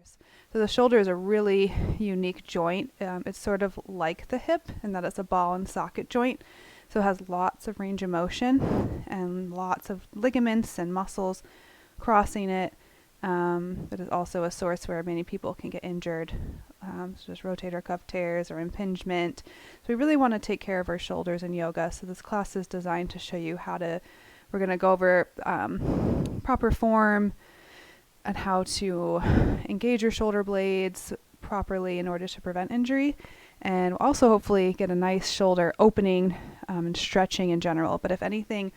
shoulders. So the shoulder is a really unique joint. It's sort of like the hip in that it's a ball and socket joint. So it has lots of range of motion and lots of ligaments and muscles crossing it. It is also a source where many people can get injured, so just rotator cuff tears or impingement. So we really want to take care of our shoulders in yoga. So this class is designed to show you we're going to go over proper form and how to engage your shoulder blades properly in order to prevent injury, and also hopefully get a nice shoulder opening and stretching in general. But if anything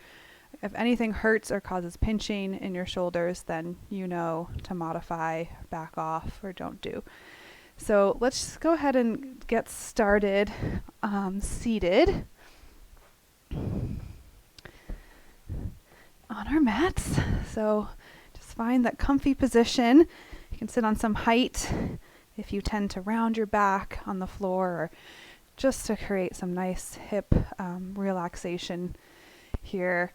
hurts or causes pinching in your shoulders, then you know to modify, back off, or don't do. So let's go ahead and get started seated on our mats. So just find that comfy position. You can sit on some height if you tend to round your back on the floor, or just to create some nice hip relaxation here.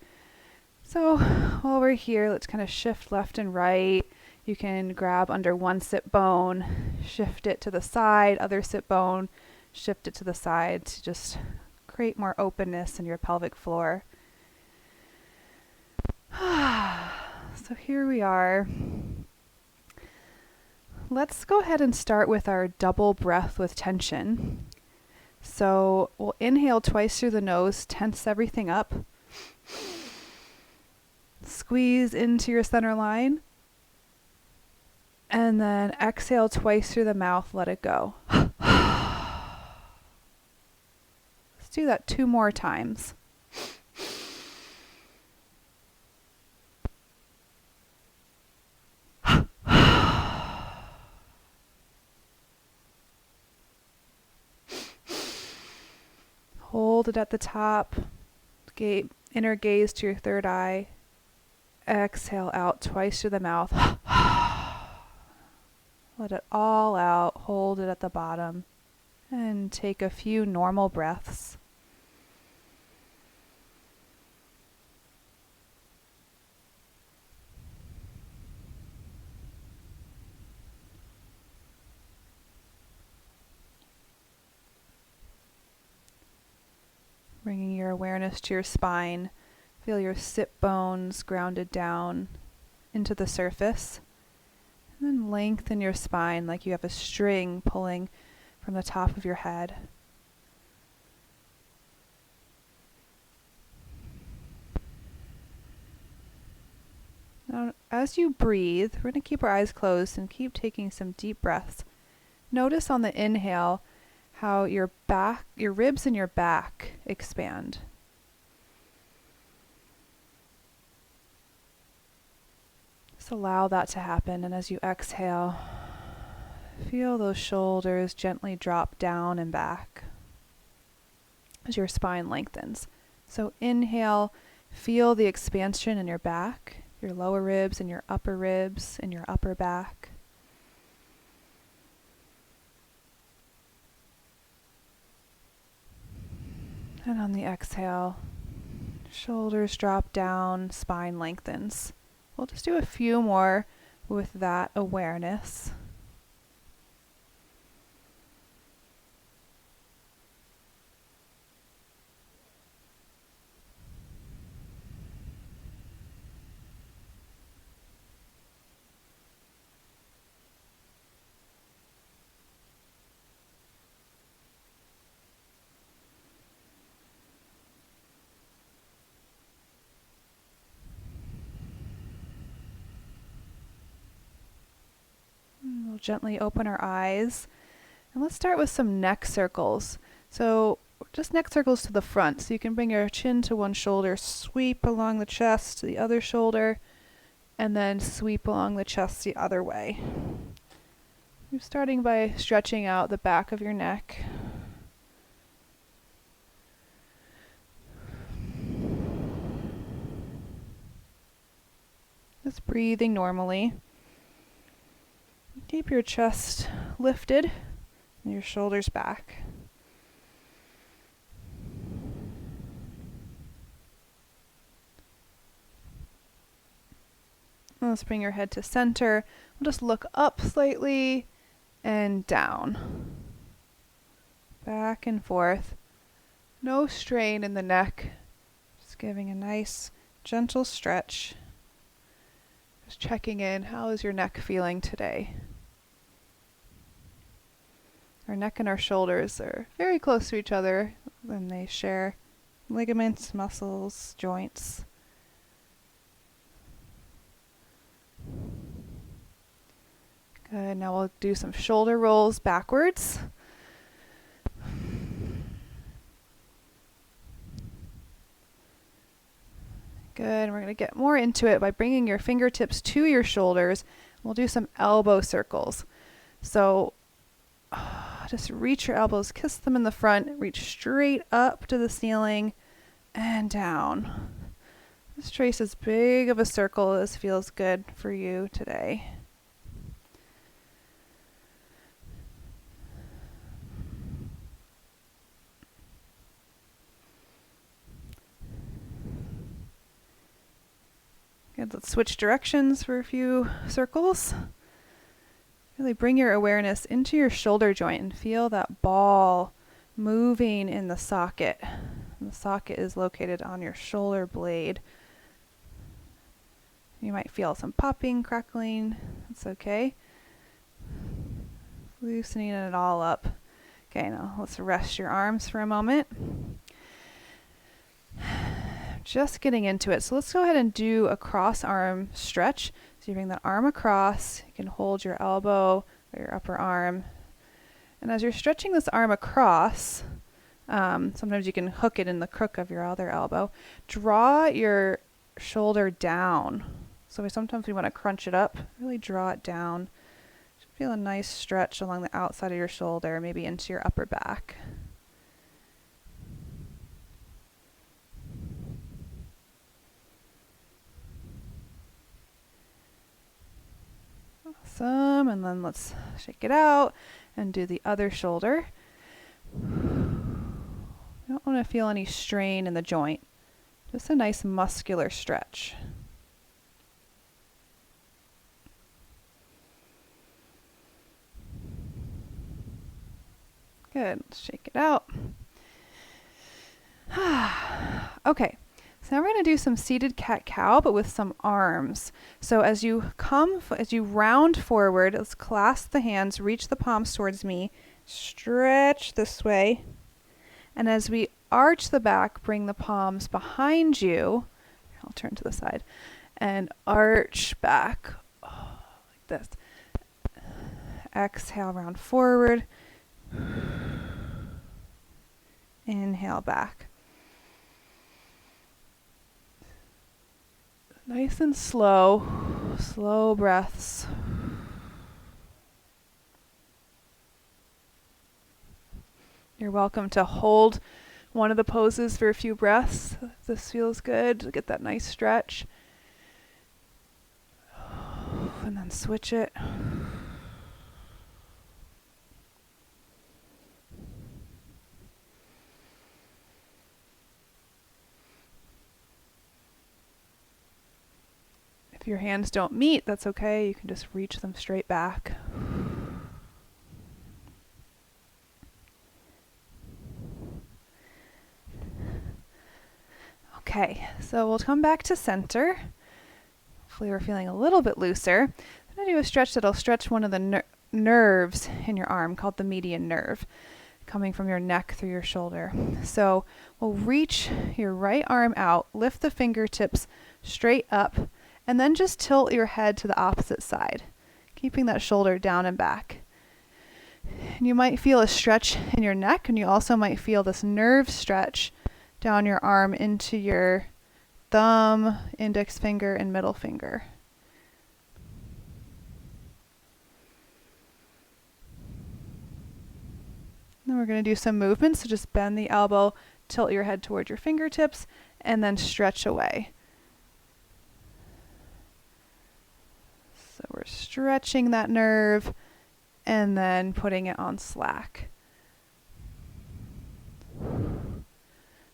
So while we're here, let's kind of shift left and right. You can grab under one sit bone, shift it to the side, other sit bone, shift it to the side to just create more openness in your pelvic floor. So here we are. Let's go ahead and start with our double breath with tension. So we'll inhale twice through the nose, tense everything up. Squeeze into your center line. And then exhale twice through the mouth, let it go. Let's do that 2 more times. Hold it at the top. Inner gaze to your third eye. Exhale out twice through the mouth. Let it all out. Hold it at the bottom. And take a few normal breaths. Bringing your awareness to your spine. Feel your sit bones grounded down into the surface. And then lengthen your spine like you have a string pulling from the top of your head. Now, as you breathe, we're going to keep our eyes closed and keep taking some deep breaths. Notice on the inhale how your ribs and your back expand. Just allow that to happen, and as you exhale, feel those shoulders gently drop down and back as your spine lengthens. So inhale, feel the expansion in your back, your lower ribs and your upper ribs and your upper back. And on the exhale, shoulders drop down, spine lengthens. We'll just do a few more with that awareness. We'll gently open our eyes, and let's start with some neck circles. So just neck circles to the front. So you can bring your chin to one shoulder, sweep along the chest to the other shoulder, and then sweep along the chest the other way. You're starting by stretching out the back of your neck. Just breathing normally. Keep your chest lifted and your shoulders back. Let's bring your head to center. We'll just look up slightly and down. Back and forth. No strain in the neck. Just giving a nice, gentle stretch. Just checking in. How is your neck feeling today? Our neck and our shoulders are very close to each other, and they share ligaments, muscles, joints. Good. Now we'll do some shoulder rolls backwards. Good. And we're going to get more into it by bringing your fingertips to your shoulders. We'll do some elbow circles. So just reach your elbows, kiss them in the front, reach straight up to the ceiling and down. Just trace as big of a circle as feels good for you today. Good. Let's switch directions for a few circles. Really bring your awareness into your shoulder joint and feel that ball moving in the socket. And the socket is located on your shoulder blade. You might feel some popping, crackling. That's okay. Loosening it all up. Okay, now let's rest your arms for a moment. Just getting into it. So let's go ahead and do a cross arm stretch. So you bring that arm across. You can hold your elbow or your upper arm. And as you're stretching this arm across, sometimes you can hook it in the crook of your other elbow. Draw your shoulder down. So sometimes we want to crunch it up. Really draw it down. Feel a nice stretch along the outside of your shoulder, maybe into your upper back. Awesome. And then let's shake it out and do the other shoulder. You don't want to feel any strain in the joint. Just a nice muscular stretch. Good. Let's shake it out. Okay. So now we're going to do some seated cat-cow, but with some arms. So as you round forward, let's clasp the hands, reach the palms towards me, stretch this way. And as we arch the back, bring the palms behind you. I'll turn to the side and arch back like this. Exhale, round forward. Inhale back. Nice and slow breaths. You're welcome to hold one of the poses for a few breaths. If this feels good, get that nice stretch. And then switch it. If your hands don't meet, that's okay. You can just reach them straight back. Okay, so we'll come back to center. Hopefully we're feeling a little bit looser. I'm going to do a stretch that'll stretch one of the nerves in your arm called the median nerve, coming from your neck through your shoulder. So we'll reach your right arm out, lift the fingertips straight up, and then just tilt your head to the opposite side, keeping that shoulder down and back. And you might feel a stretch in your neck, and you also might feel this nerve stretch down your arm into your thumb, index finger, and middle finger. Then we're going to do some movements, so just bend the elbow, tilt your head towards your fingertips, and then stretch away. So we're stretching that nerve and then putting it on slack.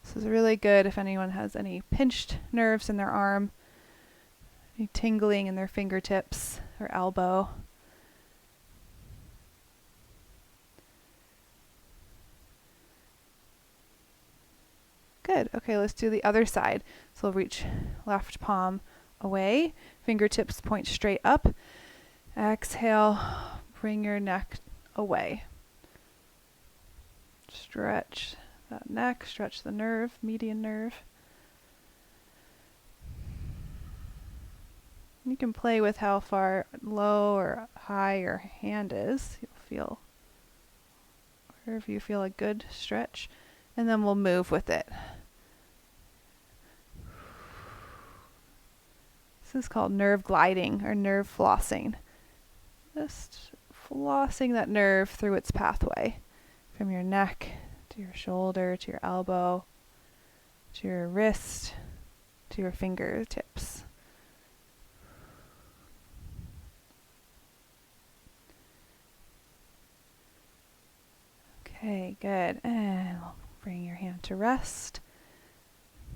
This is really good if anyone has any pinched nerves in their arm. Any tingling in their fingertips or elbow. Good. Okay, let's do the other side. So we'll reach left palm away, fingertips point straight up. Exhale, bring your neck away. Stretch that neck, stretch the nerve, median nerve. You can play with how far low or high your hand is. You'll feel wherever you feel a good stretch, and then we'll move with it. This is called nerve gliding or nerve flossing. Just flossing that nerve through its pathway from your neck to your shoulder to your elbow to your wrist to your fingertips. Okay, good. And we'll bring your hand to rest.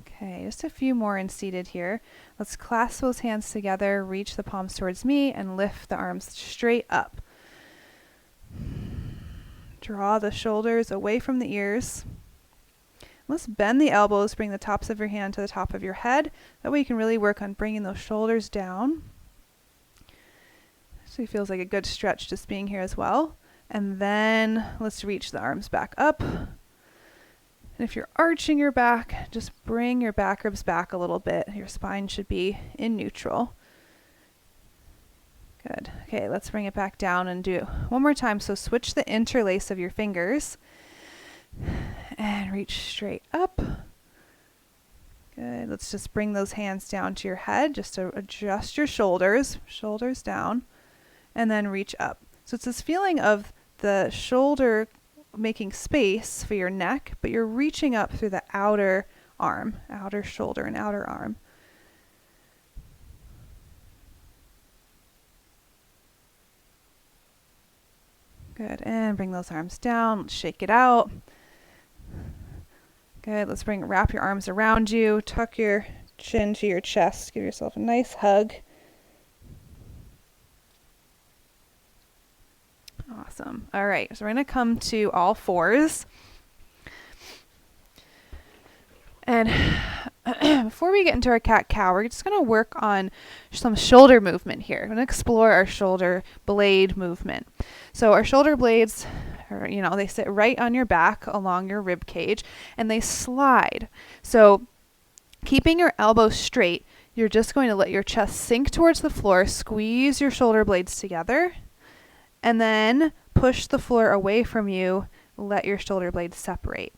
Okay, just a few more in seated here. Let's clasp those hands together, reach the palms towards me, and lift the arms straight up. Draw the shoulders away from the ears. Let's bend the elbows, bring the tops of your hand to the top of your head. That way you can really work on bringing those shoulders down. So it feels like a good stretch just being here as well. And then let's reach the arms back up. And if you're arching your back, just bring your back ribs back a little bit. Your spine should be in neutral. Good. Okay, let's bring it back down and do it one more time. So switch the interlace of your fingers and reach straight up. Good. Let's just bring those hands down to your head just to adjust your shoulders down, and then reach up. So it's this feeling of the shoulder making space for your neck, but you're reaching up through the outer arm, outer shoulder and outer arm. Good. And bring those arms down. Let's shake it out. Good. Let's wrap your arms around you. Tuck your chin to your chest. Give yourself a nice hug. Awesome. All right. So we're going to come to all fours. And before we get into our cat-cow, we're just going to work on some shoulder movement here. We're going to explore our shoulder blade movement. So our shoulder blades, they sit right on your back along your rib cage, and they slide. So keeping your elbows straight, you're just going to let your chest sink towards the floor, squeeze your shoulder blades together, and then push the floor away from you, let your shoulder blades separate.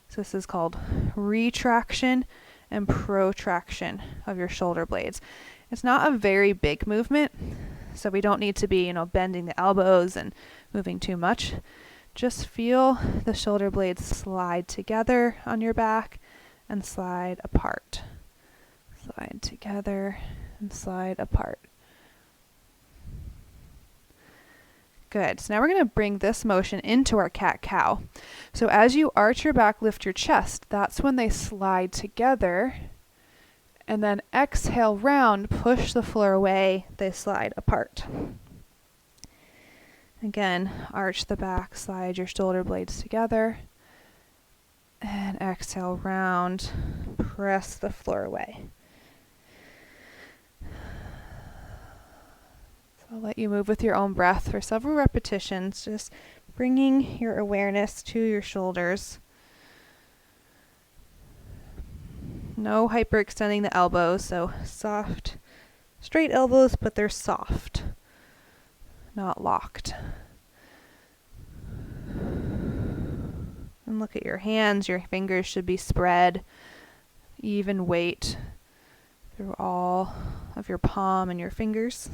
So this is called retraction and protraction of your shoulder blades. It's not a very big movement, so we don't need to be, bending the elbows and moving too much. Just feel the shoulder blades slide together on your back and slide apart. Slide together and slide apart. Good. So now we're going to bring this motion into our cat-cow. So as you arch your back, lift your chest, that's when they slide together. And then exhale round, push the floor away, they slide apart. Again, arch the back, slide your shoulder blades together. And exhale round, press the floor away. I'll let you move with your own breath for several repetitions, just bringing your awareness to your shoulders. No hyperextending the elbows, so soft, straight elbows, but they're soft, not locked. And look at your hands. Your fingers should be spread, even weight through all of your palm and your fingers.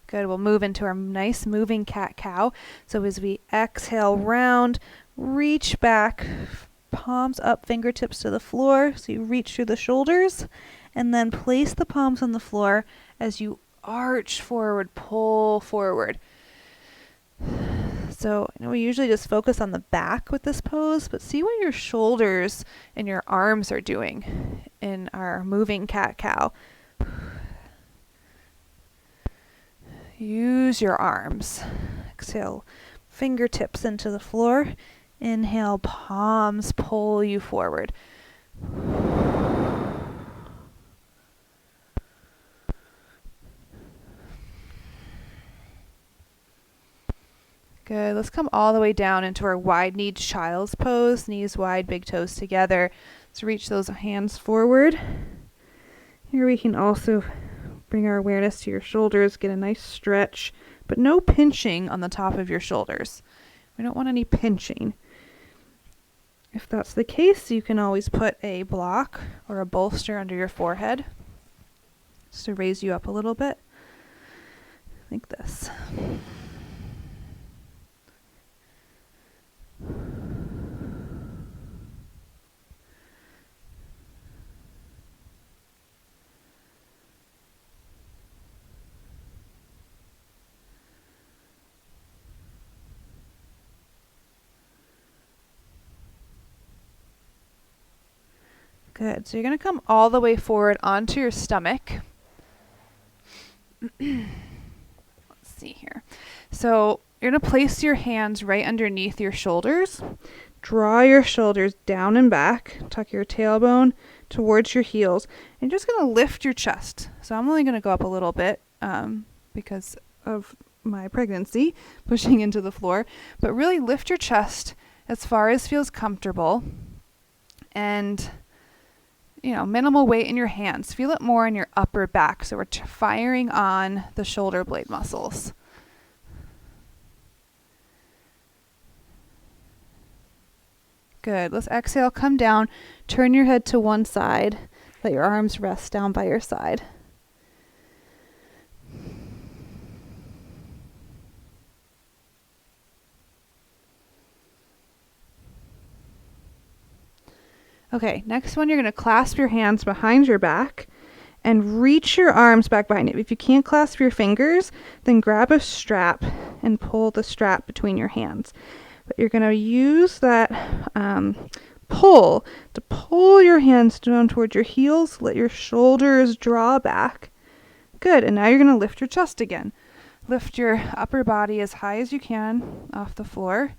Good. We'll move into our nice moving cat-cow. So as we exhale round, reach back, palms up, fingertips to the floor. So you reach through the shoulders, and then place the palms on the floor as you arch forward, pull forward. So I know we usually just focus on the back with this pose, but see what your shoulders and your arms are doing in our moving cat-cow. Use your arms. Exhale, fingertips into the floor. Inhale, palms pull you forward. Good. Let's come all the way down into our wide-kneed child's pose. Knees wide, big toes together. Let's reach those hands forward. Here we can also bring our awareness to your shoulders, get a nice stretch, but no pinching on the top of your shoulders. We don't want any pinching. If that's the case, you can always put a block or a bolster under your forehead just to raise you up a little bit, like this. Good. So you're going to come all the way forward onto your stomach. Let's see here. So you're going to place your hands right underneath your shoulders. Draw your shoulders down and back. Tuck your tailbone towards your heels. And you're just going to lift your chest. So I'm only going to go up a little bit because of my pregnancy, pushing into the floor. But really lift your chest as far as feels comfortable. And minimal weight in your hands. Feel it more in your upper back. So we're firing on the shoulder blade muscles. Good. Let's exhale, come down, turn your head to one side. Let your arms rest down by your side. Okay, next one, you're going to clasp your hands behind your back and reach your arms back behind you. If you can't clasp your fingers, then grab a strap and pull the strap between your hands. But you're going to use that pull to pull your hands down towards your heels. Let your shoulders draw back. Good, and now you're going to lift your chest again. Lift your upper body as high as you can off the floor.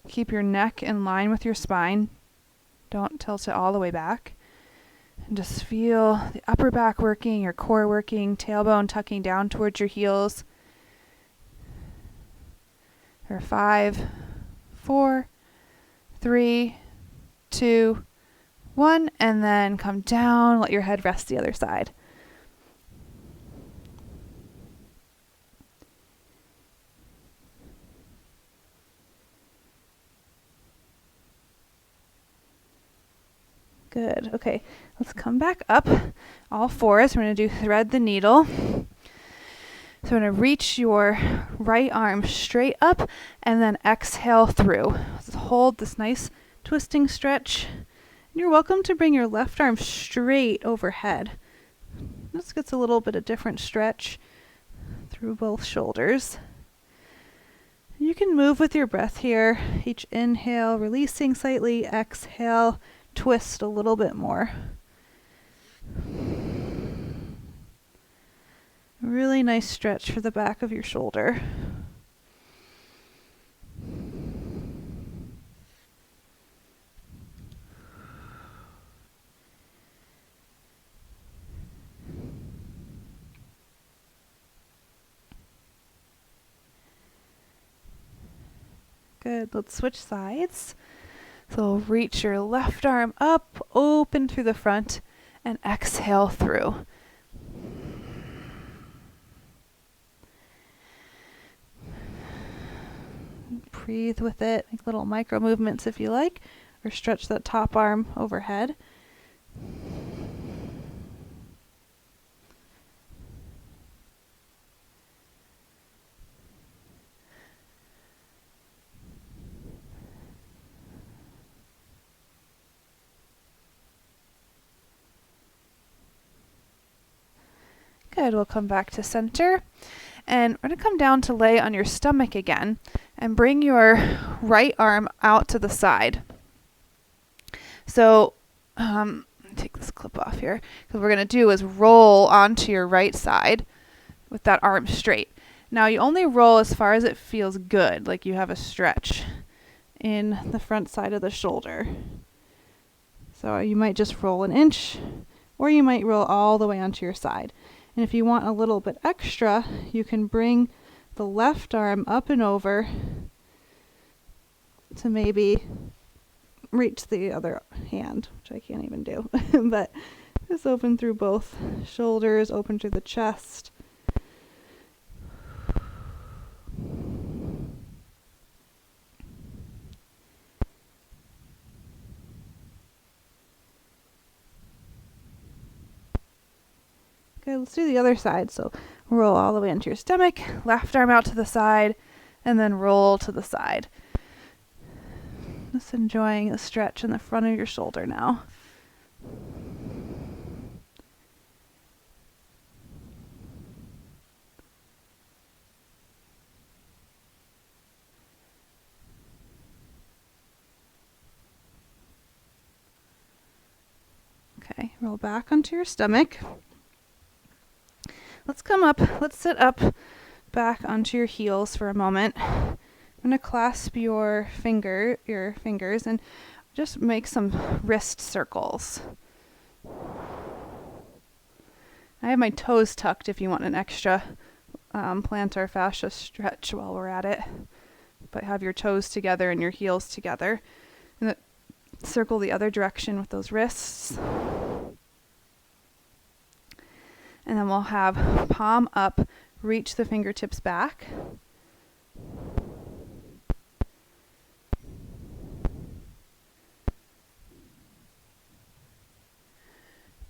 Keep your neck in line with your spine. Don't tilt it all the way back. And just feel the upper back working, your core working, tailbone tucking down towards your heels. For 5, 4, 3, 2, 1, and then come down. Let your head rest the other side. Good. Okay, let's come back up. All fours. We're going to do thread the needle. So we're going to reach your right arm straight up and then exhale through. So hold this nice twisting stretch. And you're welcome to bring your left arm straight overhead. This gets a little bit of different stretch through both shoulders. You can move with your breath here. Each inhale, releasing slightly. Exhale, twist a little bit more. Really nice stretch for the back of your shoulder. Good. Let's switch sides. So reach your left arm up, open through the front, and exhale through. Breathe with it. Make little micro movements if you like, or stretch that top arm overhead. Good. We'll come back to center. And we're going to come down to lay on your stomach again and bring your right arm out to the side. So take this clip off here. What we're going to do is roll onto your right side with that arm straight. Now you only roll as far as it feels good, like you have a stretch in the front side of the shoulder. So you might just roll an inch, or you might roll all the way onto your side. And if you want a little bit extra, you can bring the left arm up and over to maybe reach the other hand, which I can't even do. But just open through both shoulders, open through the chest. Okay, let's do the other side. So roll all the way into your stomach, left arm out to the side, and then roll to the side. Just enjoying a stretch in the front of your shoulder now. Okay, roll back onto your stomach. Let's sit up back onto your heels for a moment. I'm going to clasp your fingers and just make some wrist circles. I have my toes tucked if you want an extra plantar fascia stretch while we're at it. But have your toes together and your heels together. And then circle the other direction with those wrists. And then we'll have palm up, reach the fingertips back.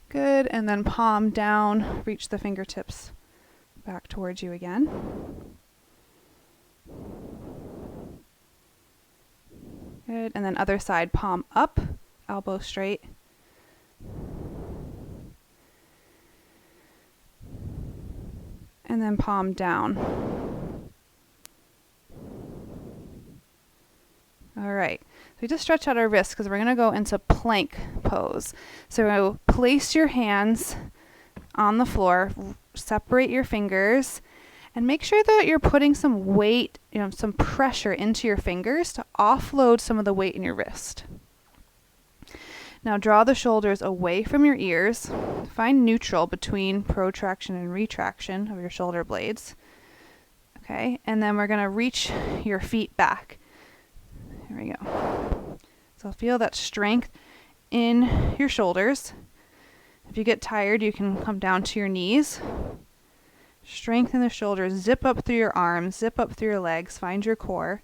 Good, and then palm down, reach the fingertips back towards you again. Good, and then other side, palm up, elbow straight. And then palm down. All right, so we just stretch out our wrists because we're going to go into plank pose. So place your hands on the floor, separate your fingers, and make sure that you're putting some weight, some pressure into your fingers to offload some of the weight in your wrist. Now draw the shoulders away from your ears. Find neutral between protraction and retraction of your shoulder blades. Okay, and then we're going to reach your feet back. Here we go. So feel that strength in your shoulders. If you get tired, you can come down to your knees. Strengthen the shoulders. Zip up through your arms. Zip up through your legs. Find your core.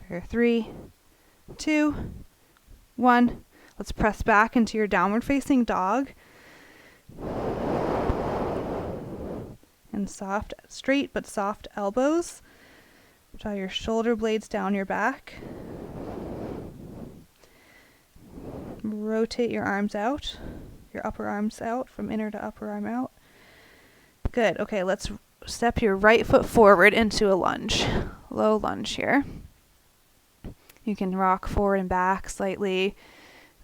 Here, 3, 2, 1. Let's press back into your downward facing dog. And soft, straight but soft elbows. Draw your shoulder blades down your back. Rotate your arms out, your upper arms out, from inner to upper arm out. Good. Okay, let's step your right foot forward into a lunge. Low lunge here. You can rock forward and back slightly.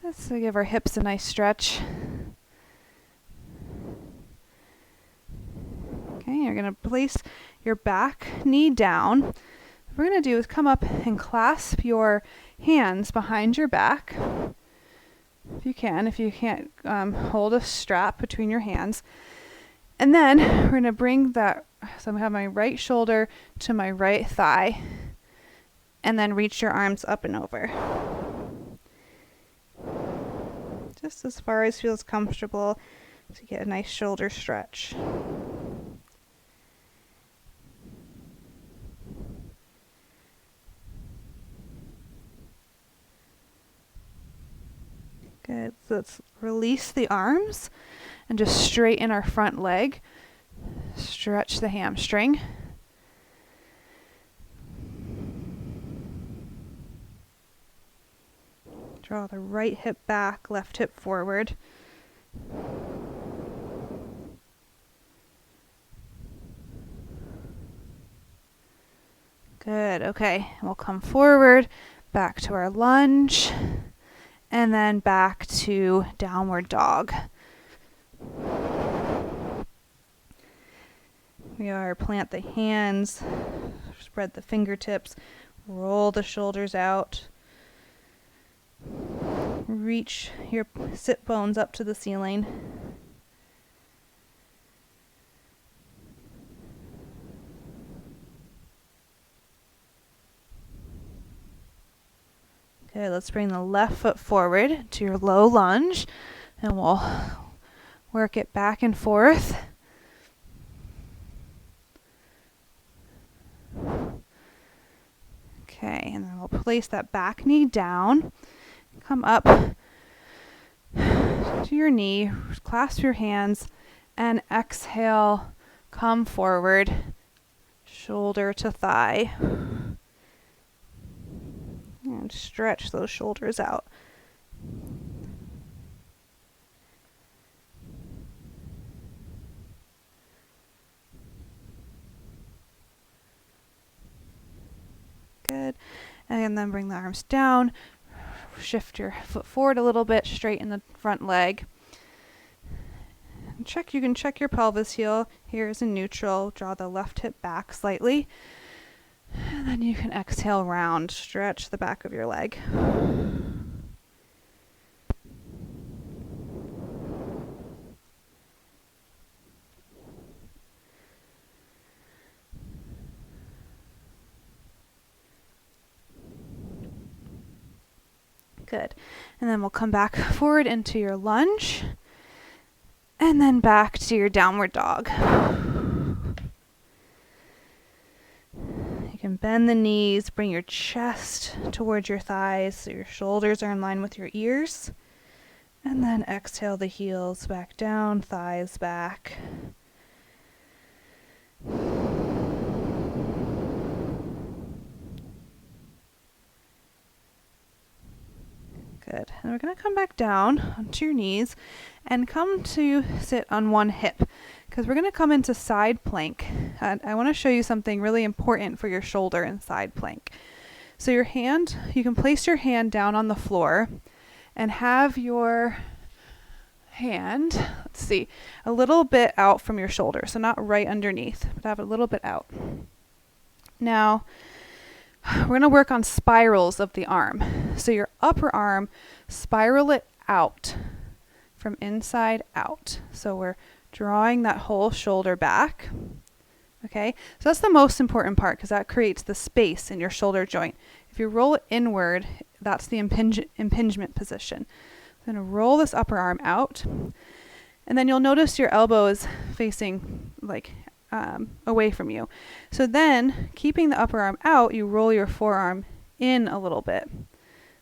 Let's give our hips a nice stretch. Okay, you're going to place your back knee down. What we're going to do is come up and clasp your hands behind your back. If you can. If you can't, hold a strap between your hands. And then we're going to bring that, so I have my right shoulder to my right thigh. And then reach your arms up and over. Just as far as feels comfortable to get a nice shoulder stretch. Good. So let's release the arms and just straighten our front leg. Stretch the hamstring. Draw the right hip back, left hip forward. Good. Okay. We'll come forward, back to our lunge, and then back to downward dog. We are plant the hands, spread the fingertips, roll the shoulders out. Reach your sit bones up to the ceiling. Good, let's bring the left foot forward to your low lunge, and we'll work it back and forth. Okay, and then we'll place that back knee down. Come up to your knee, clasp your hands, and exhale, come forward, shoulder to thigh. And stretch those shoulders out. Good. And then bring the arms down. Shift your foot forward a little bit, straighten the front leg. You can check your pelvis heel. Here is in neutral. Draw the left hip back slightly. And then you can exhale round. Stretch the back of your leg. Good. And then we'll come back forward into your lunge. And then back to your downward dog. You can bend the knees, bring your chest towards your thighs so your shoulders are in line with your ears. And then exhale the heels back down, thighs back. Good. And we're going to come back down onto your knees and come to sit on one hip because we're going to come into side plank. And I want to show you something really important for your shoulder in side plank. So you can place your hand down on the floor and have your hand, a little bit out from your shoulder. So not right underneath, but have it a little bit out. Now, we're going to work on spirals of the arm. So your upper arm, spiral it out from inside out. So we're drawing that whole shoulder back. Okay, so that's the most important part because that creates the space in your shoulder joint. If you roll it inward, that's the impingement position. I'm going to roll this upper arm out. And then you'll notice your elbow is facing away from you. So then, keeping the upper arm out, you roll your forearm in a little bit.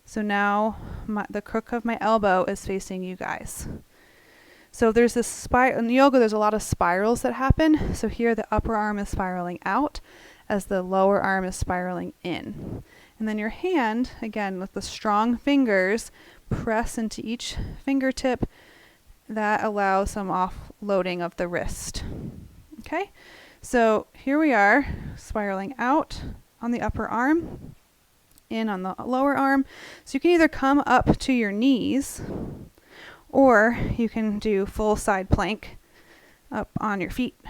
So now the crook of my elbow is facing you guys. So there's this spiral. In yoga, there's a lot of spirals that happen. So here the upper arm is spiraling out as the lower arm is spiraling in. And then your hand, again, with the strong fingers, press into each fingertip. That allows some offloading of the wrist. Okay, so here we are, spiraling out on the upper arm, in on the lower arm. So you can either come up to your knees, or you can do full side plank up on your feet.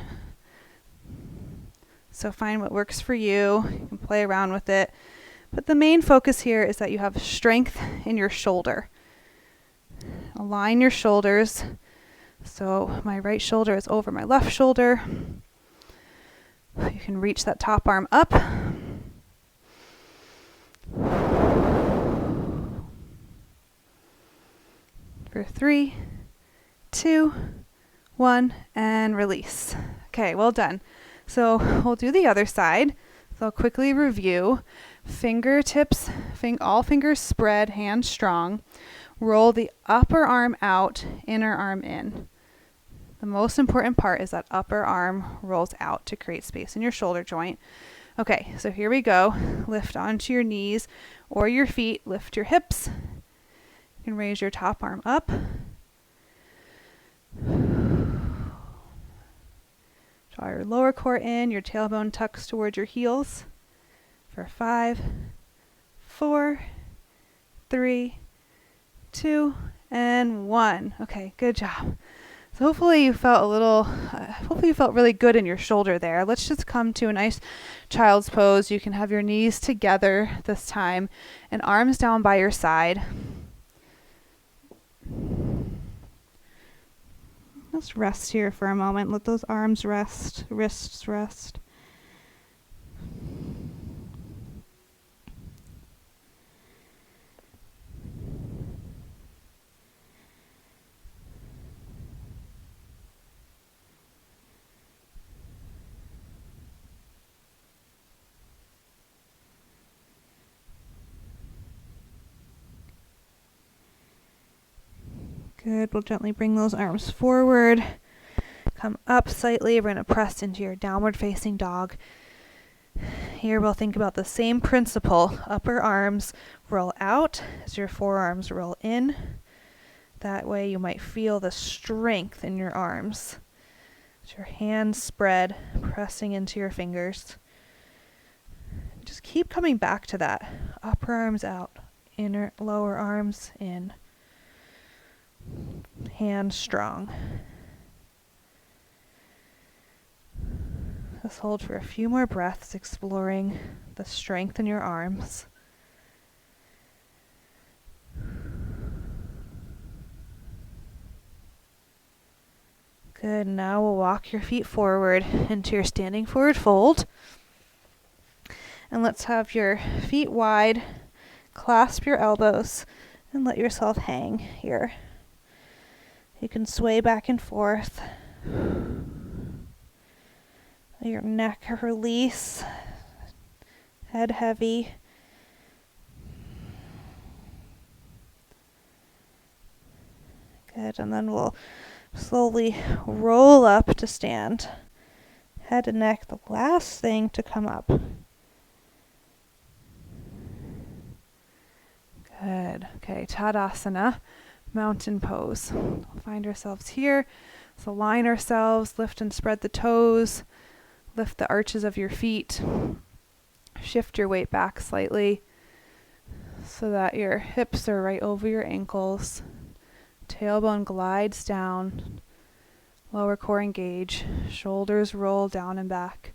So find what works for you. You can play around with it. But the main focus here is that you have strength in your shoulder. Align your shoulders. So my right shoulder is over my left shoulder. You can reach that top arm up. For 3, 2, 1, and release. Okay, well done. So we'll do the other side. So I'll quickly review. Fingertips, all fingers spread, hands strong. Roll the upper arm out, inner arm in. The most important part is that upper arm rolls out to create space in your shoulder joint. Okay, so here we go. Lift onto your knees or your feet. Lift your hips. You can raise your top arm up. Draw your lower core in. Your tailbone tucks towards your heels. for 5, 4, 3, 2, and 1. Okay, good job. So hopefully you felt really good in your shoulder there. Let's just come to a nice child's pose. You can have your knees together this time and arms down by your side. Just rest here for a moment. Let those arms rest, wrists rest. Good. We'll gently bring those arms forward. Come up slightly. We're going to press into your downward facing dog. Here we'll think about the same principle. Upper arms roll out as your forearms roll in. That way you might feel the strength in your arms. As your hands spread, pressing into your fingers. Just keep coming back to that. Upper arms out, lower arms in. Hands strong. Just hold for a few more breaths, exploring the strength in your arms. Good. Now we'll walk your feet forward into your standing forward fold. And let's have your feet wide, clasp your elbows, and let yourself hang here. You can sway back and forth. Let your neck release, head heavy. Good, and then we'll slowly roll up to stand. Head and neck, the last thing to come up. Good. Okay, Tadasana, mountain pose. We'll find ourselves here. So align ourselves, lift and spread the toes, lift the arches of your feet, shift your weight back slightly so that your hips are right over your ankles. Tailbone glides down, lower core engage, shoulders roll down and back,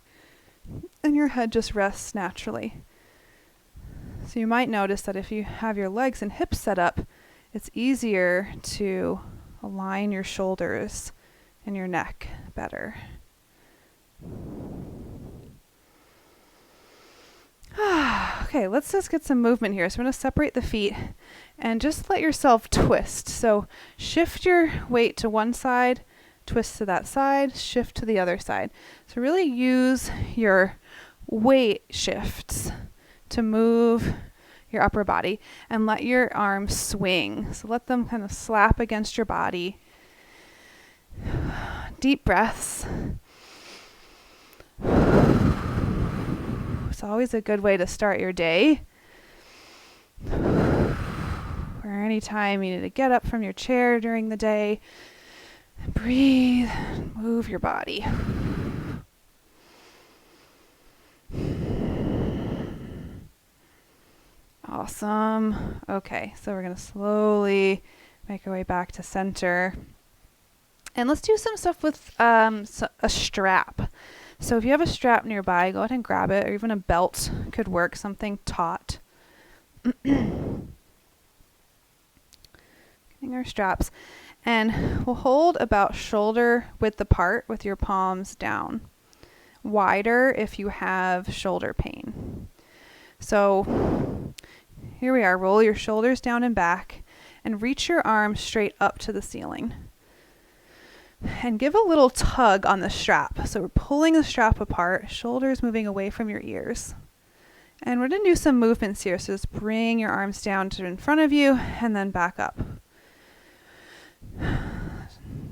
and your head just rests naturally. So you might notice that if you have your legs and hips set up, it's easier to align your shoulders and your neck better. Okay, let's just get some movement here. So I'm going to separate the feet and just let yourself twist. So shift your weight to one side, twist to that side, shift to the other side. So really use your weight shifts to move your upper body and let your arms swing. So let them kind of slap against your body. Deep breaths. It's always a good way to start your day. Or anytime you need to get up from your chair during the day, breathe, move your body. Awesome. Okay, so we're going to slowly make our way back to center. And let's do some stuff with a strap. So if you have a strap nearby, go ahead and grab it, or even a belt could work, something taut. Getting our straps. And we'll hold about shoulder width apart with your palms down. Wider if you have shoulder pain. So here we are. Roll your shoulders down and back and reach your arms straight up to the ceiling. And give a little tug on the strap. So we're pulling the strap apart, shoulders moving away from your ears. And we're going to do some movements here. So just bring your arms down to in front of you and then back up.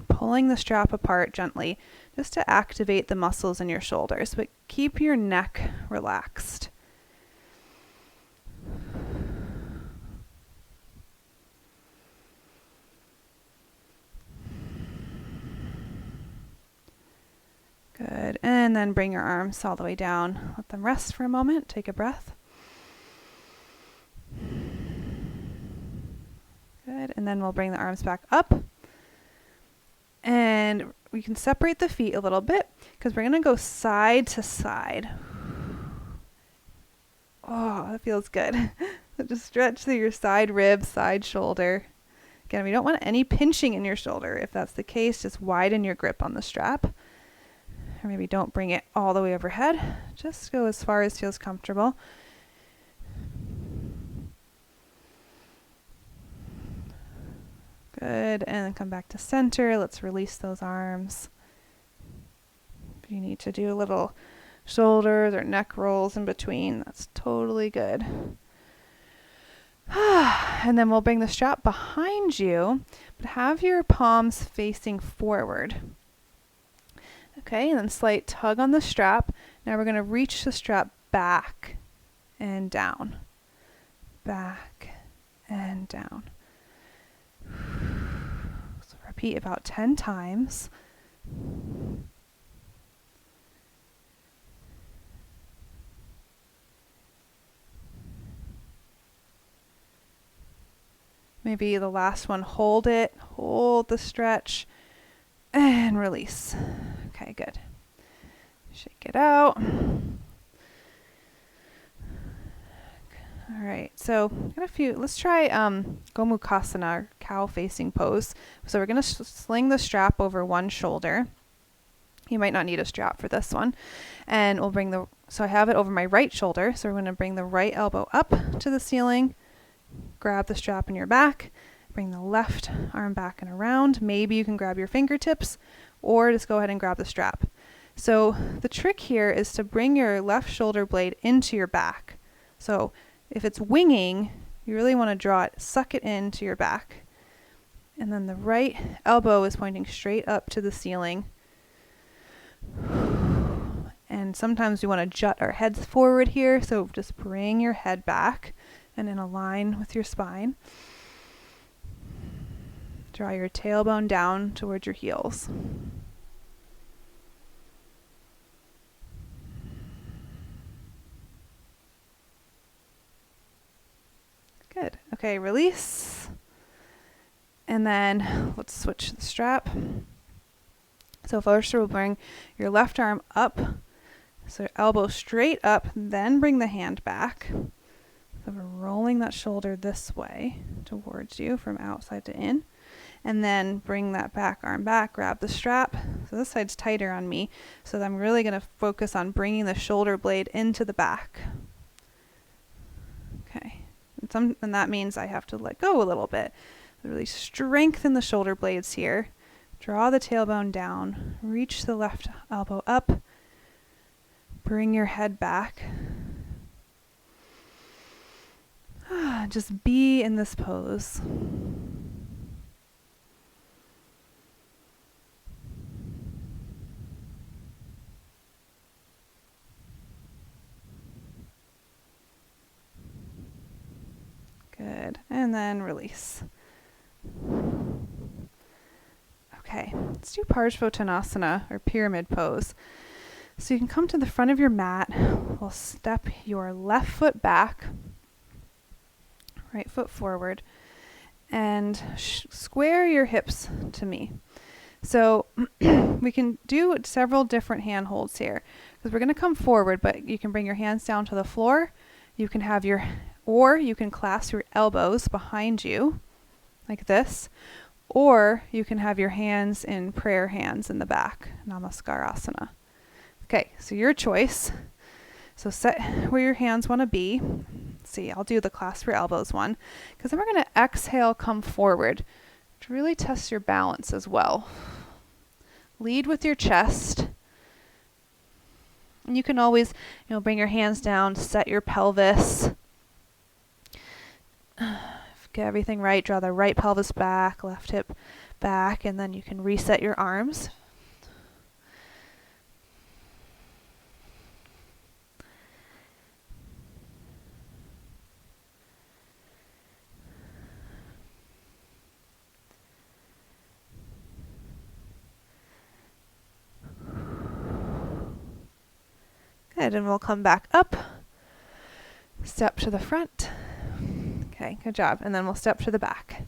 Pulling the strap apart gently just to activate the muscles in your shoulders, but keep your neck relaxed. Good. And then bring your arms all the way down. Let them rest for a moment. Take a breath. Good. And then we'll bring the arms back up. And we can separate the feet a little bit because we're going to go side to side. Oh, that feels good. Just stretch through your side rib, side shoulder. Again, we don't want any pinching in your shoulder. If that's the case, just widen your grip on the strap. Or maybe don't bring it all the way overhead. Just go as far as feels comfortable. Good, and then come back to center. Let's release those arms. If you need to do a little shoulders or neck rolls in between, that's totally good. And then we'll bring the strap behind you, but have your palms facing forward. Okay, and then slight tug on the strap. Now we're going to reach the strap back and down. Back and down. So repeat about 10 times. Maybe the last one, hold it, hold the stretch, and release. Okay, good. Shake it out. All right, so got a few. Let's try Gomukhasana, or cow facing pose. So we're going to sling the strap over one shoulder. You might not need a strap for this one. And we'll bring so I have it over my right shoulder. So we're going to bring the right elbow up to the ceiling. Grab the strap in your back, bring the left arm back and around. Maybe you can grab your fingertips or just go ahead and grab the strap. So the trick here is to bring your left shoulder blade into your back. So if it's winging, you really want to draw it, suck it into your back. And then the right elbow is pointing straight up to the ceiling. And sometimes we want to jut our heads forward here, so just bring your head back and in a line with your spine. Draw your tailbone down towards your heels. Good. Okay, release. And then let's switch the strap. So first we'll bring your left arm up. So elbow straight up, then bring the hand back. So we're rolling that shoulder this way towards you from outside to in. And then bring that back arm back, grab the strap. So this side's tighter on me. So I'm really going to focus on bringing the shoulder blade into the back. Okay. And that means I have to let go a little bit. Really strengthen the shoulder blades here. Draw the tailbone down. Reach the left elbow up. Bring your head back. Just be in this pose. Good. And then release. Okay, let's do Parsvottanasana, or pyramid pose. So you can come to the front of your mat. We'll step your left foot back, right foot forward, and square your hips to me. So we can do several different hand holds here, because we're going to come forward, but you can bring your hands down to the floor. You can have or you can clasp your elbows behind you, like this, or you can have your hands in prayer hands in the back, Namaskarasana. Okay, so your choice. So set where your hands want to be. Let's see, I'll do the clasp your elbows one, because then we're going to exhale, come forward to really test your balance as well. Lead with your chest. And you can always, bring your hands down, set your pelvis. Get everything right, draw the right pelvis back, left hip back, and then you can reset your arms. Good, and we'll come back up, step to the front. Okay, good job. And then we'll step to the back.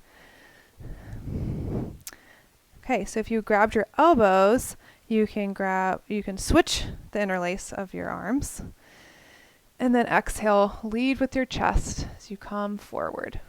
Okay, so if you grabbed your elbows, you can switch the interlace of your arms. And then exhale, lead with your chest as you come forward.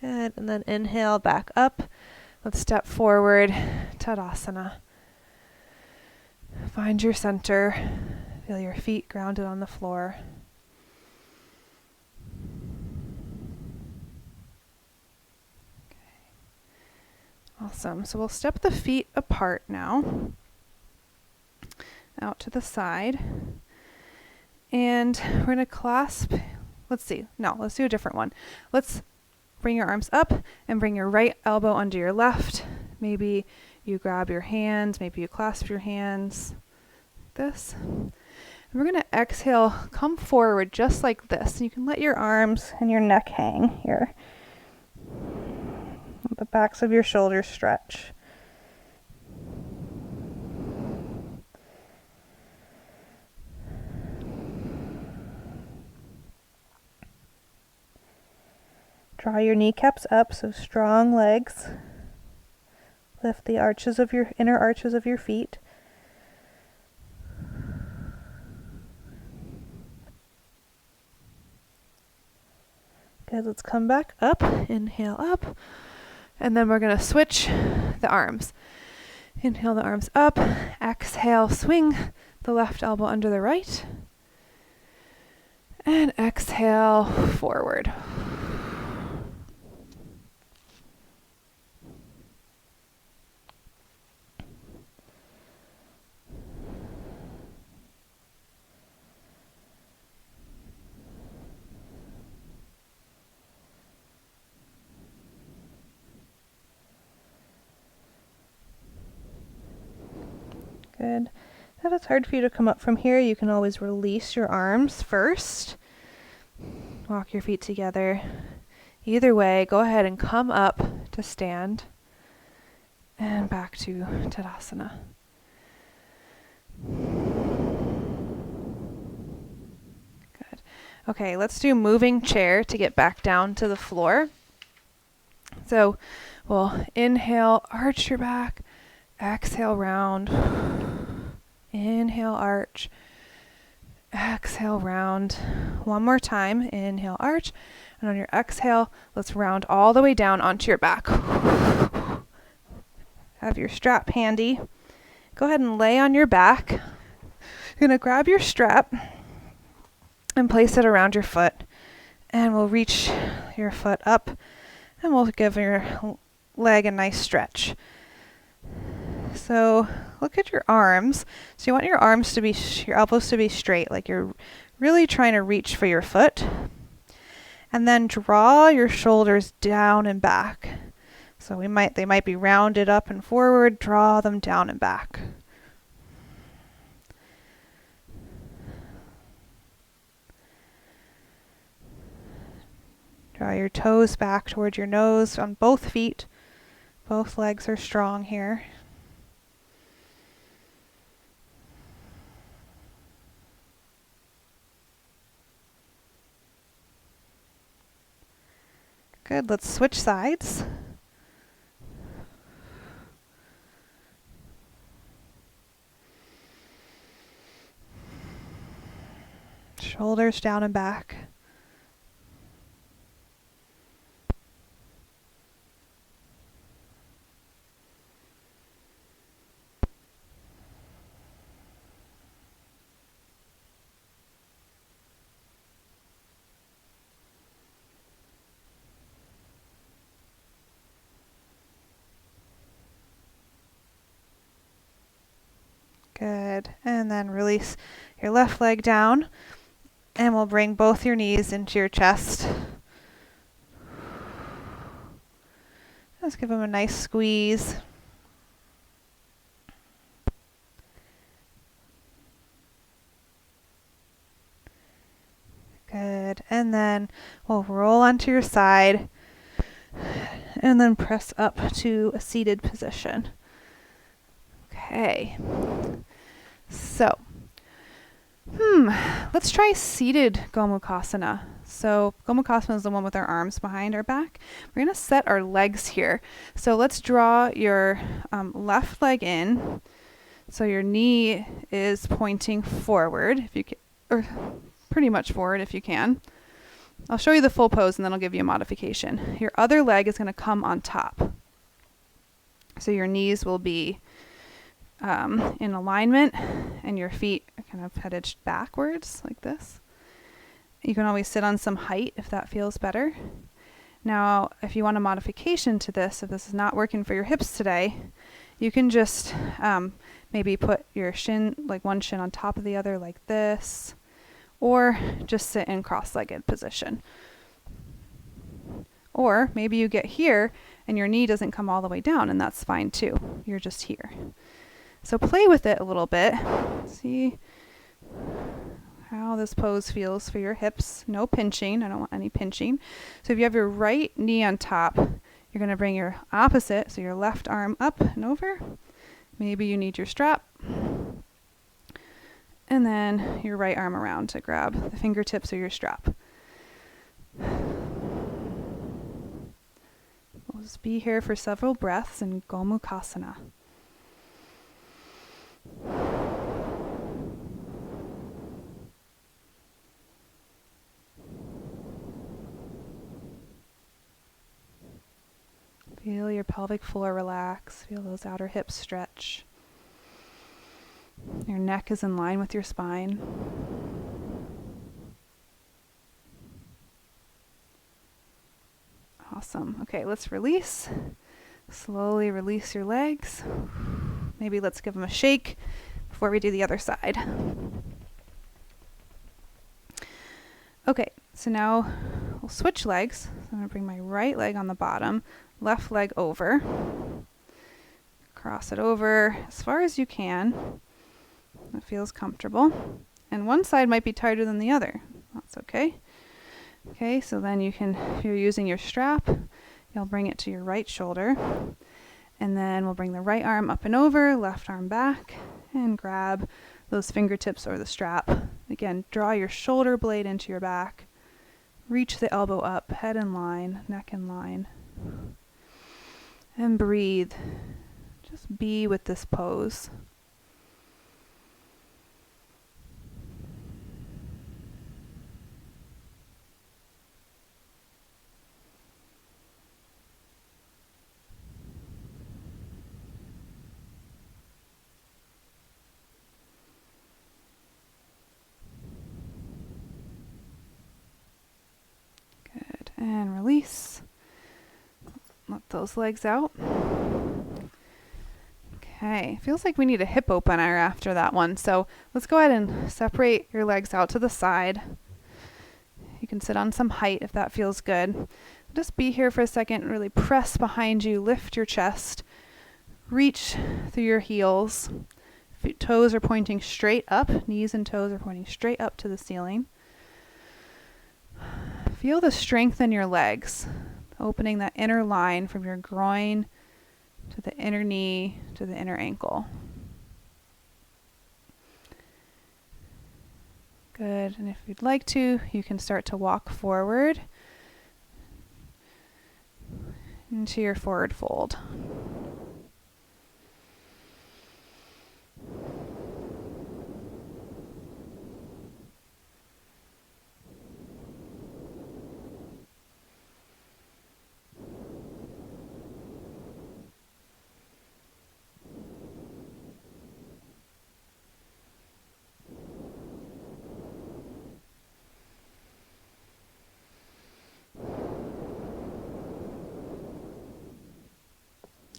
Good, and then inhale back up. Let's step forward, Tadasana. Find your center. Feel your feet grounded on the floor. Okay. Awesome. So we'll step the feet apart now, out to the side. And we're going to clasp. Let's do a different one. Let's bring your arms up and bring your right elbow under your left. Maybe you grab your hands, maybe you clasp your hands. This. And we're going to exhale, come forward just like this. You can let your arms and your neck hang here. The backs of your shoulders stretch. Draw your kneecaps up, so strong legs. Lift the inner arches of your feet. Good, let's come back up. Inhale up. And then we're going to switch the arms. Inhale the arms up. Exhale, swing the left elbow under the right. And exhale, forward. Good. If it's hard for you to come up from here, you can always release your arms first. Walk your feet together. Either way, go ahead and come up to stand. And back to Tadasana. Good. Okay, let's do moving chair to get back down to the floor. So we'll inhale, arch your back. Exhale, round. Inhale, arch. Exhale, round. One more time. Inhale, arch. And on your exhale, let's round all the way down onto your back. Have your strap handy. Go ahead and lay on your back. You're going to grab your strap and place it around your foot. And we'll reach your foot up and we'll give your leg a nice stretch. So look at your arms. So you want your arms to be, your elbows to be straight, like you're really trying to reach for your foot. And then draw your shoulders down and back. So they might be rounded up and forward. Draw them down and back. Draw your toes back toward your nose on both feet. Both legs are strong here. Good, let's switch sides. Shoulders down and back. Good. And then release your left leg down. And we'll bring both your knees into your chest. Let's give them a nice squeeze. Good. Good. And then we'll roll onto your side and then press up to a seated position. Okay. So, let's try seated Gomukhasana. So Gomukhasana is the one with our arms behind our back. We're going to set our legs here. So let's draw your left leg in. So your knee is pointing forward, if you can, or pretty much forward if you can. I'll show you the full pose and then I'll give you a modification. Your other leg is going to come on top. So your knees will be in alignment and your feet are kind of headed backwards like this. You can always sit on some height if that feels better. Now, if you want a modification to this, if this is not working for your hips today, you can just maybe put your shin, like one shin on top of the other like this, or just sit in cross-legged position. Or maybe you get here and your knee doesn't come all the way down, and that's fine too. You're just here. So play with it a little bit. See how this pose feels for your hips. No pinching. I don't want any pinching. So if you have your right knee on top, you're going to bring your opposite, so your left arm up and over. Maybe you need your strap. And then your right arm around to grab the fingertips of your strap. We'll just be here for several breaths in Gomukhasana. Feel your pelvic floor relax. Feel those outer hips stretch. Your neck is in line with your spine. Awesome. Okay, let's release. Slowly release your legs. Maybe let's give them a shake before we do the other side. Okay, so now we'll switch legs. So I'm going to bring my right leg on the bottom, left leg over. Cross it over as far as you can. That feels comfortable. And one side might be tighter than the other. That's okay. Okay, so then you can, if you're using your strap, you'll bring it to your right shoulder. And then we'll bring the right arm up and over, left arm back, and grab those fingertips or the strap. Again, draw your shoulder blade into your back. Reach the elbow up, head in line, neck in line. And breathe. Just be with this pose. Good. And release. Let those legs out. Okay, feels like we need a hip opener after that one. So let's go ahead and separate your legs out to the side. You can sit on some height if that feels good. Just be here for a second, really press behind you, lift your chest, reach through your heels. Toes are pointing straight up, knees and toes are pointing straight up to the ceiling. Feel the strength in your legs, opening that inner line from your groin to the inner knee to the inner ankle. Good, and if you'd like to, you can start to walk forward into your forward fold.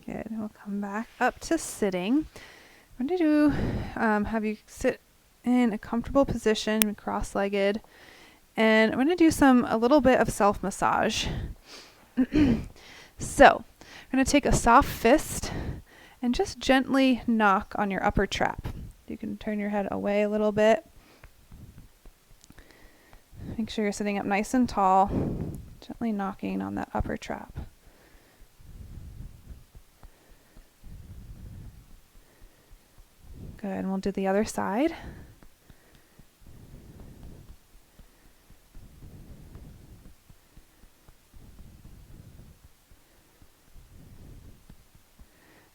Good. We'll come back up to sitting. I'm going to do, have you sit in a comfortable position, cross-legged, and I'm going to do a little bit of self-massage. So, I'm going to take a soft fist and just gently knock on your upper trap. You can turn your head away a little bit. Make sure you're sitting up nice and tall, gently knocking on that upper trap. Good, and we'll do the other side.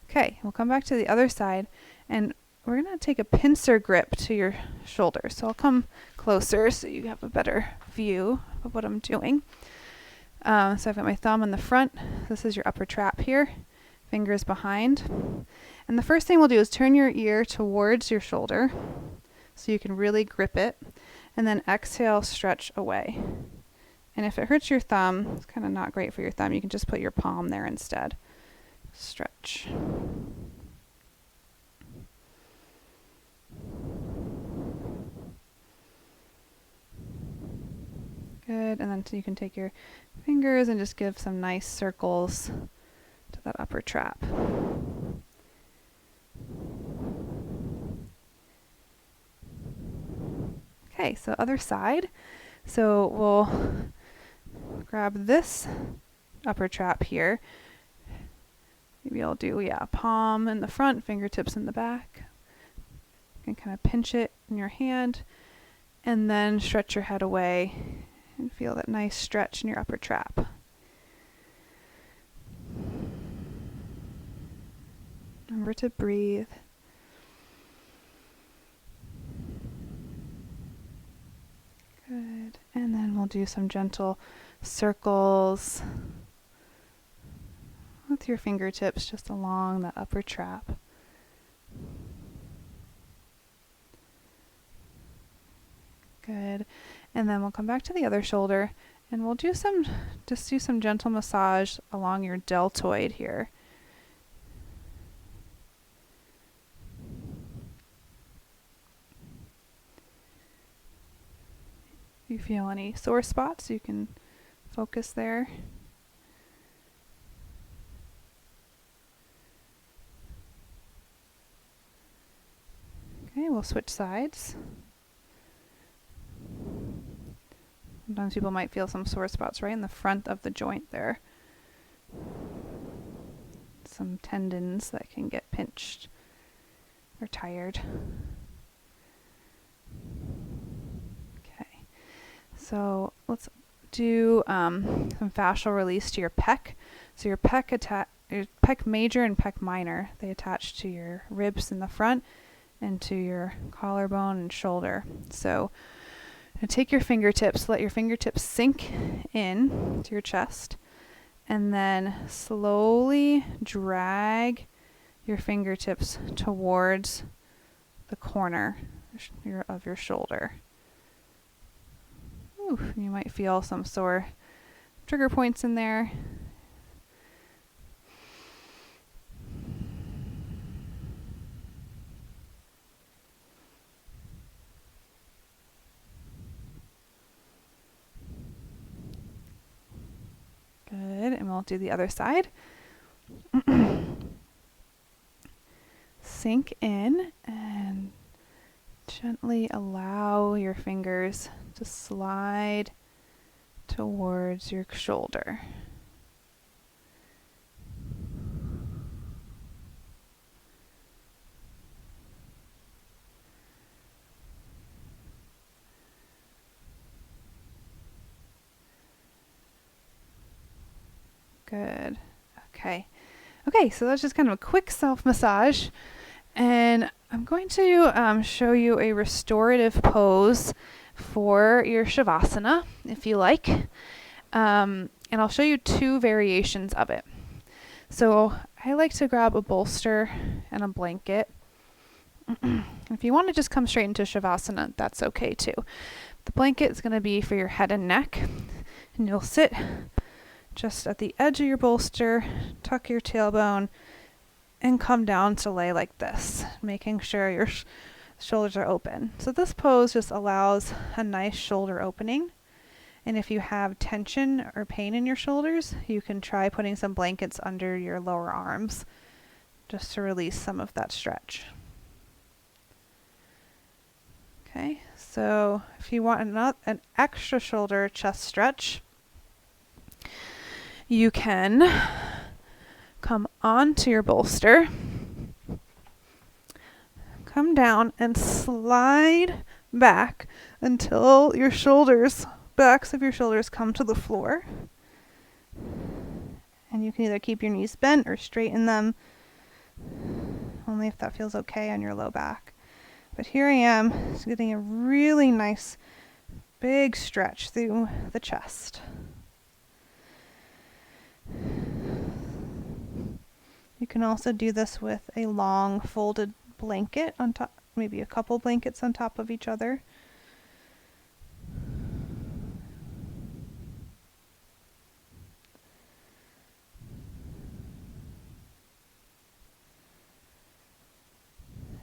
Okay, we'll come back to the other side, and we're going to take a pincer grip to your shoulder. So I'll come closer so you have a better view of what I'm doing. So I've got my thumb in the front. This is your upper trap here, fingers behind. And the first thing we'll do is turn your ear towards your shoulder so you can really grip it. And then exhale, stretch away. And if it hurts your thumb, it's kind of not great for your thumb. You can just put your palm there instead. Stretch. Good, and then so you can take your fingers and just give some nice circles to that upper trap. Okay, so other side. So we'll grab this upper trap here. Maybe I'll do, palm in the front, fingertips in the back. You can kind of pinch it in your hand and then stretch your head away and feel that nice stretch in your upper trap. Remember to breathe. Good. And then we'll do some gentle circles with your fingertips just along that upper trap. Good. And then we'll come back to the other shoulder and we'll do some gentle massage along your deltoid here. If you feel any sore spots, you can focus there. Okay, we'll switch sides. Sometimes people might feel some sore spots right in the front of the joint there. Some tendons that can get pinched or tired. Okay, so let's do some fascial release to your pec. So your pec major and pec minor, they attach to your ribs in the front and to your collarbone and shoulder. So take your fingertips, let your fingertips sink in to your chest, and then slowly drag your fingertips towards the corner of your shoulder. Ooh, you might feel some sore trigger points in there. Good, and we'll do the other side. Sink in and gently allow your fingers to slide towards your shoulder. Good. Okay. Okay, so that's just kind of a quick self-massage. And I'm going to show you a restorative pose for your Shavasana, if you like. And I'll show you two variations of it. So I like to grab a bolster and a blanket. If you want to just come straight into Shavasana, that's okay too. The blanket is going to be for your head and neck. And you'll sit just at the edge of your bolster, tuck your tailbone, and come down to lay like this, making sure your shoulders are open. So this pose just allows a nice shoulder opening. And if you have tension or pain in your shoulders, you can try putting some blankets under your lower arms just to release some of that stretch. Okay, so if you want an extra shoulder chest stretch, you can come onto your bolster, come down and slide back until your backs of your shoulders come to the floor. And you can either keep your knees bent or straighten them, only if that feels okay on your low back. But here I am, just getting a really nice big stretch through the chest. You can also do this with a long folded blanket on top, maybe a couple blankets on top of each other.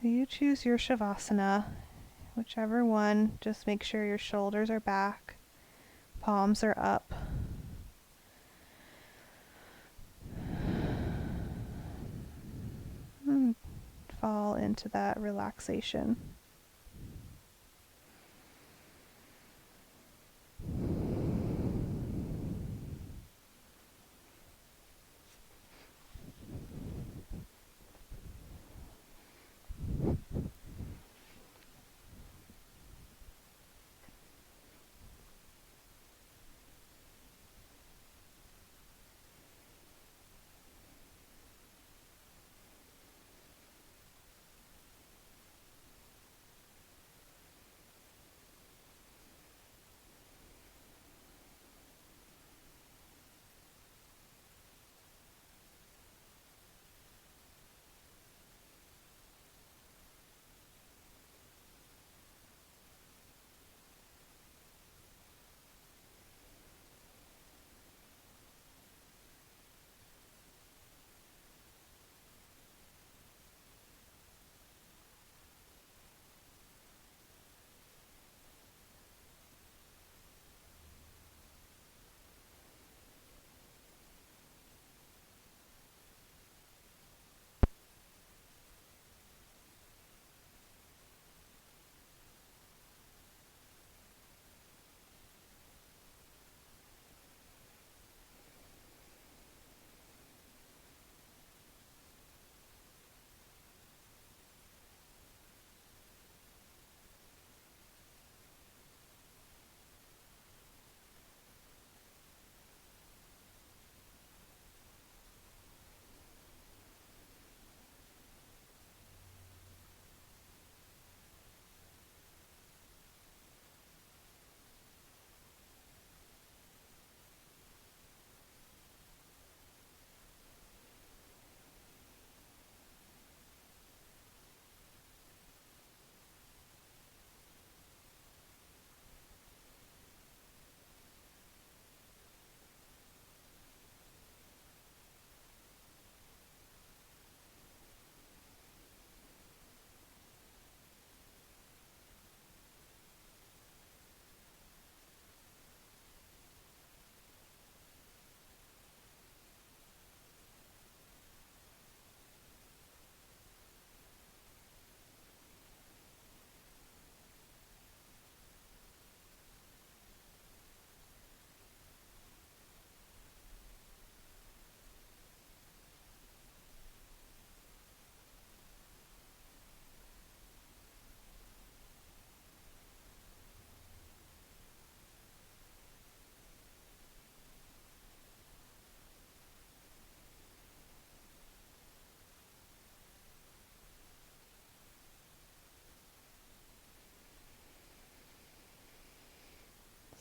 You choose your Shavasana, whichever one. Just make sure your shoulders are back, palms are up. And fall into that relaxation.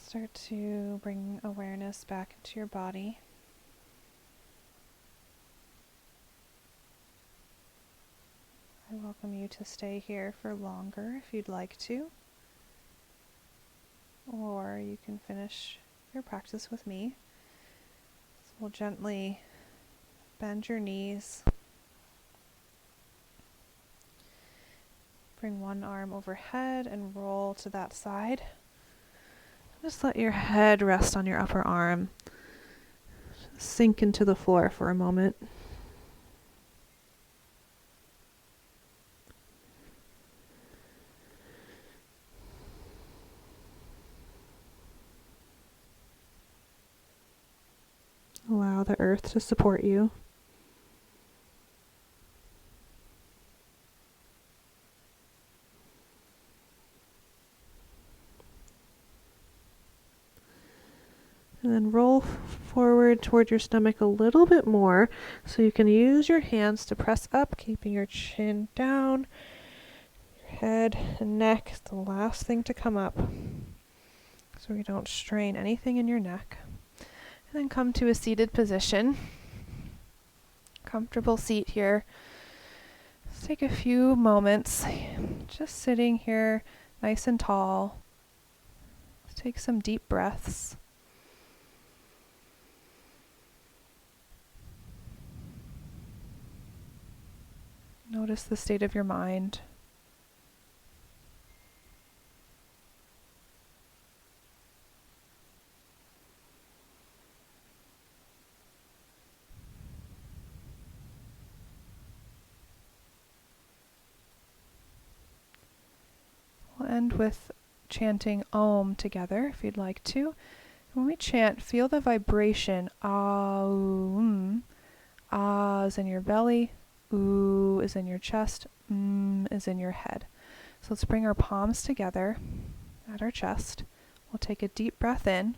Start to bring awareness back into your body. I welcome you to stay here for longer if you'd like to, or you can finish your practice with me. So we'll gently bend your knees, bring one arm overhead and roll to that side. Just let your head rest on your upper arm. Just sink into the floor for a moment. Mother Earth to support you. And then roll forward toward your stomach a little bit more so you can use your hands to press up, keeping your chin down. Your head and neck is the last thing to come up so you don't strain anything in your neck. And then come to a seated position. Comfortable seat here. Let's take a few moments just sitting here nice and tall. Let's take some deep breaths. Notice the state of your mind. We'll end with chanting Om together if you'd like to. When we chant, feel the vibration. Aum. Ah is in your belly. Oo is in your chest. Is in your head. So let's bring our palms together at our chest. We'll take a deep breath in.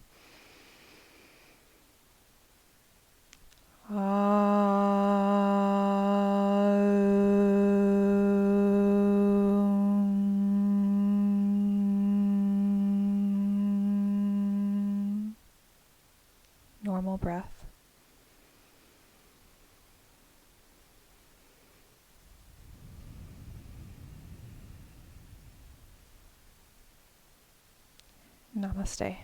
Normal breath. Namaste.